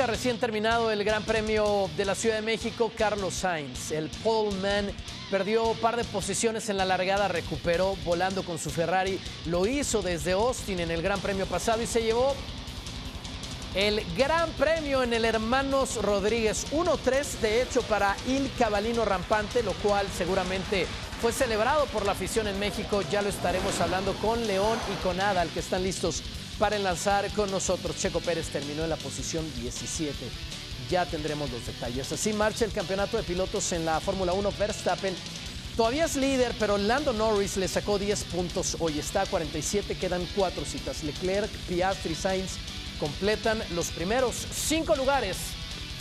Dinamarca, recién terminado el Gran Premio de la Ciudad de México, Carlos Sainz, el poleman, perdió un par de posiciones en la largada, recuperó volando con su Ferrari, lo hizo desde Austin en el Gran Premio pasado y se llevó el Gran Premio en el Hermanos Rodríguez. 1-3 de hecho para Il Cavallino Rampante, lo cual seguramente fue celebrado por la afición en México. Ya lo estaremos hablando con León y con Adal, que están listos para enlazar con nosotros. Checo Pérez terminó en la posición 17. Ya tendremos los detalles. Así marcha el campeonato de pilotos en la Fórmula 1. Verstappen todavía es líder, pero Lando Norris le sacó 10 puntos. Hoy está a 47, quedan 4 citas. Leclerc, Piastri, Sainz completan los primeros 5 lugares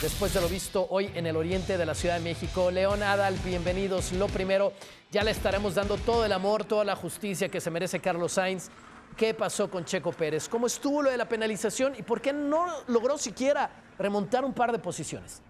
después de lo visto hoy en el oriente de la Ciudad de México. León, Adal, bienvenidos. Lo primero, ya le estaremos dando todo el amor, toda la justicia que se merece Carlos Sainz. ¿Qué pasó con Checo Pérez? ¿Cómo estuvo lo de la penalización? ¿Y por qué no logró siquiera remontar un par de posiciones?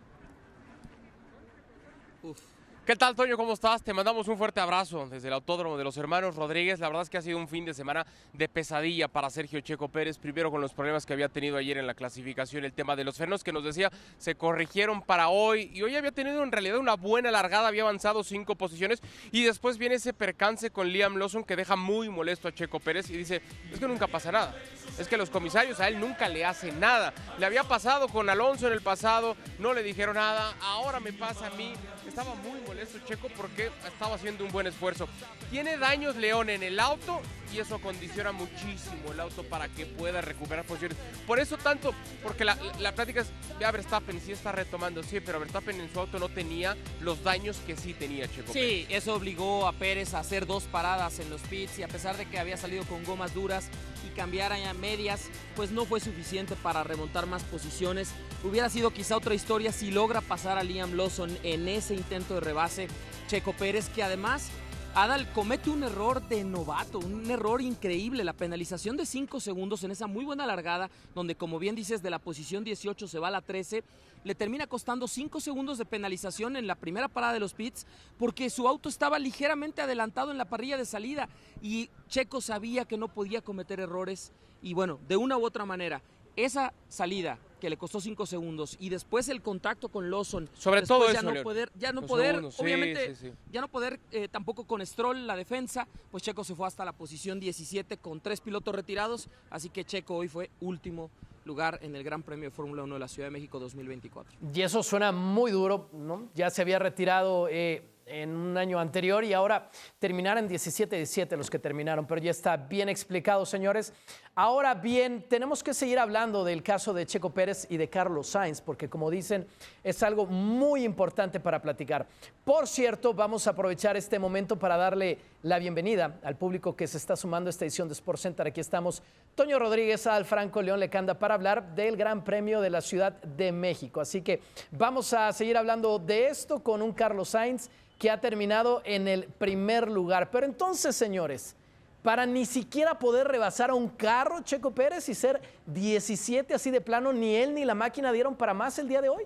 ¿Qué tal, Toño? ¿Cómo estás? Te mandamos un fuerte abrazo desde el Autódromo de los Hermanos Rodríguez. La verdad es que ha sido un fin de semana de pesadilla para Sergio Checo Pérez. Primero con los problemas que había tenido ayer en la clasificación, el tema de los frenos que nos decía se corrigieron para hoy. Y hoy había tenido en realidad una buena largada, había avanzado 5 posiciones. Y después viene ese percance con Liam Lawson que deja muy molesto a Checo Pérez y dice, es que nunca pasa nada. Es que los comisarios a él nunca le hacen nada. Le había pasado con Alonso en el pasado, no le dijeron nada, ahora me pasa a mí. Estaba muy molesto Checo porque estaba haciendo un buen esfuerzo. Tiene daños León en el auto y eso condiciona muchísimo el auto para que pueda recuperar posiciones. Por eso tanto, porque la plática es, ya Verstappen sí está retomando, sí, pero Verstappen en su auto no tenía los daños que sí tenía Checo Pérez. Sí, eso obligó a Pérez a hacer 2 paradas en los pits y a pesar de que había salido con gomas duras y cambiar a medias, pues no fue suficiente para remontar más posiciones. Hubiera sido quizá otra historia si logra pasar a Liam Lawson en ese intento de rebase Checo Pérez, que además Adal comete un error de novato, un error increíble, la penalización de 5 segundos en esa muy buena largada, donde como bien dices de la posición 18 se va a la 13, le termina costando 5 segundos de penalización en la primera parada de los pits, porque su auto estaba ligeramente adelantado en la parrilla de salida y Checo sabía que no podía cometer errores y bueno, de una u otra manera, esa salida que le costó 5 segundos y después el contacto con Lawson, sobre todo ya eso, no León. poder, Segundos, obviamente, sí. ya no poder tampoco con Stroll la defensa, pues Checo se fue hasta la posición 17 con 3 pilotos retirados, así que Checo hoy fue último lugar en el Gran Premio de Fórmula 1 de la Ciudad de México 2024. Y eso suena muy duro, ¿no? Ya se había retirado en un año anterior y ahora terminar en 17-17 los que terminaron, pero ya está bien explicado, señores. Ahora bien, tenemos que seguir hablando del caso de Checo Pérez y de Carlos Sainz, porque como dicen, es algo muy importante para platicar. Por cierto, vamos a aprovechar este momento para darle la bienvenida al público que se está sumando a esta edición de SportsCenter. Aquí estamos Toño Rodríguez, Adal Franco, León Lecanda, para hablar del Gran Premio de la Ciudad de México. Así que vamos a seguir hablando de esto con un Carlos Sainz que ha terminado en el primer lugar. Pero entonces, señores, para ni siquiera poder rebasar a un carro, Checo Pérez, y ser 17 así de plano, ni él ni la máquina dieron para más el día de hoy.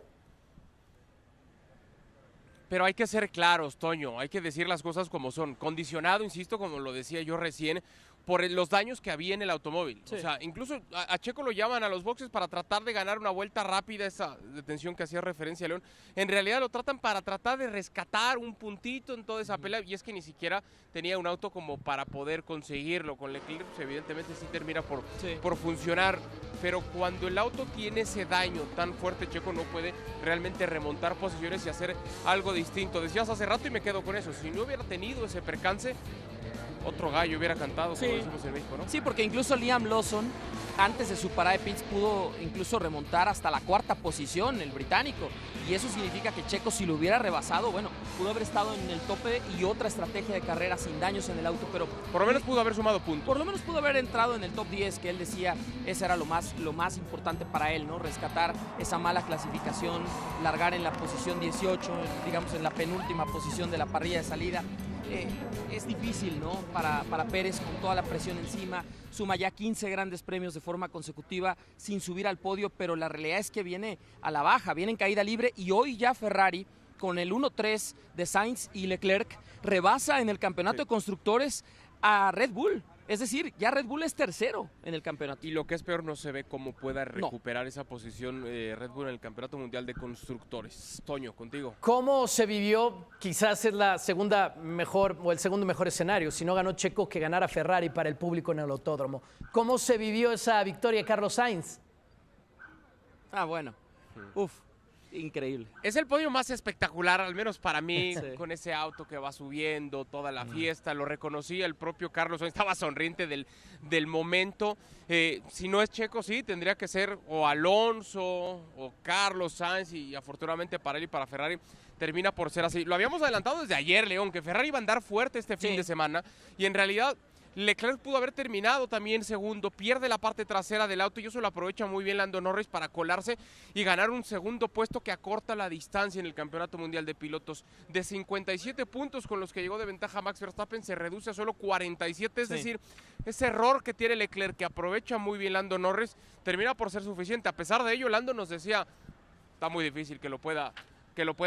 Pero hay que ser claros, Toño, hay que decir las cosas como son. Condicionado, insisto, como lo decía yo recién, por los daños que había en el automóvil. Sí. O sea, incluso a Checo lo llaman a los boxes para tratar de ganar una vuelta rápida, esa detención que hacía referencia a León. En realidad lo tratan para tratar de rescatar un puntito en toda esa pelea, y es que ni siquiera tenía un auto como para poder conseguirlo. Con Leclerc, pues, evidentemente sí termina por funcionar, pero cuando el auto tiene ese daño tan fuerte, Checo no puede realmente remontar posiciones y hacer algo distinto. Decías hace rato y me quedo con eso, si no hubiera tenido ese percance, otro gallo hubiera cantado, como decimos en México, ¿no? Sí, porque incluso Liam Lawson, antes de su parada de pits, pudo incluso remontar hasta la 4ª posición, el británico. Y eso significa que Checo, si lo hubiera rebasado, bueno, pudo haber estado en el tope y otra estrategia de carrera sin daños en el auto, pero por lo menos pudo haber sumado puntos. Por lo menos pudo haber entrado en el top 10, que él decía, ese era lo más importante para él, ¿no? Rescatar esa mala clasificación, largar en la posición 18, digamos en la penúltima posición de la parrilla de salida. Es difícil, ¿no? Para Pérez, con toda la presión encima, suma ya 15 grandes premios de forma consecutiva sin subir al podio, pero la realidad es que viene a la baja, viene en caída libre y hoy ya Ferrari, con el 1-3 de Sainz y Leclerc, rebasa en el campeonato de constructores a Red Bull. Es decir, ya Red Bull es tercero en el campeonato. Y lo que es peor, no se ve cómo pueda recuperar esa posición Red Bull en el Campeonato Mundial de Constructores. Toño, contigo. ¿Cómo se vivió? Quizás es la segunda mejor o el segundo mejor escenario. Si no ganó Checo, que ganara Ferrari para el público en el autódromo. ¿Cómo se vivió esa victoria de Carlos Sainz? Bueno. Increíble. Es el podio más espectacular, al menos para mí, Sí. con ese auto que va subiendo, toda la fiesta, lo reconocía el propio Carlos, estaba sonriente del momento. Si no es Checo, sí, tendría que ser o Alonso o Carlos Sainz, y afortunadamente para él y para Ferrari termina por ser así. Lo habíamos adelantado desde ayer, León, que Ferrari iba a andar fuerte este fin de semana, y en realidad Leclerc pudo haber terminado también segundo, pierde la parte trasera del auto y eso lo aprovecha muy bien Lando Norris para colarse y ganar un segundo puesto que acorta la distancia en el Campeonato Mundial de Pilotos. De 57 puntos con los que llegó de ventaja Max Verstappen se reduce a solo 47, es decir, ese error que tiene Leclerc que aprovecha muy bien Lando Norris termina por ser suficiente. A pesar de ello, Lando nos decía, está muy difícil que lo pueda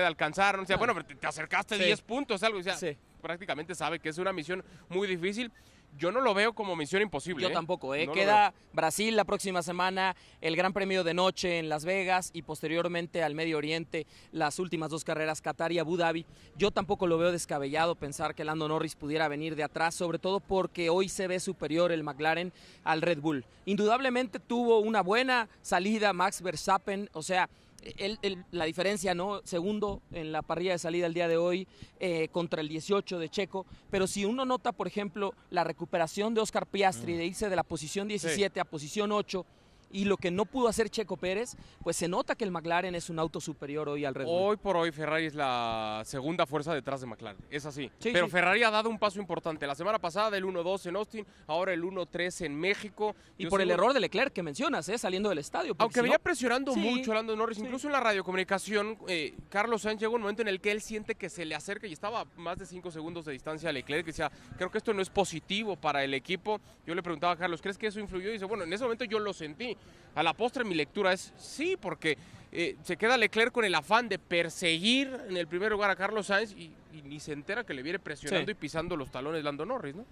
alcanzar, o sea, bueno, pero te acercaste 10 puntos, algo, o sea, prácticamente sabe que es una misión muy difícil. Yo no lo veo como misión imposible. Yo tampoco, No queda Brasil la próxima semana, el Gran Premio de noche en Las Vegas y posteriormente al Medio Oriente, las últimas 2 carreras, Qatar y Abu Dhabi. Yo tampoco lo veo descabellado pensar que Lando Norris pudiera venir de atrás, sobre todo porque hoy se ve superior el McLaren al Red Bull. Indudablemente tuvo una buena salida Max Verstappen, o sea, la diferencia, ¿no? Segundo en la parrilla de salida el día de hoy contra el 18 de Checo, pero si uno nota, por ejemplo, la recuperación de Oscar Piastri de irse de la posición 17 a posición 8 y lo que no pudo hacer Checo Pérez, pues se nota que el McLaren es un auto superior hoy al Red Bull. Hoy por hoy Ferrari es la segunda fuerza detrás de McLaren, es así. Pero Ferrari ha dado un paso importante. La semana pasada el 1-2 en Austin, ahora el 1-3 en México. Y por el error de Leclerc que mencionas, saliendo del estadio. Aunque venía presionando mucho a Lando Norris, incluso en la radiocomunicación, Carlos Sainz llegó un momento en el que él siente que se le acerca y estaba a más de 5 segundos de distancia a Leclerc, que decía, creo que esto no es positivo para el equipo. Yo le preguntaba a Carlos, ¿crees que eso influyó? Y dice, bueno, en ese momento yo lo sentí. A la postre mi lectura es sí, porque se queda Leclerc con el afán de perseguir en el primer lugar a Carlos Sainz y ni se entera que le viene presionando y pisando los talones Lando Norris, ¿no?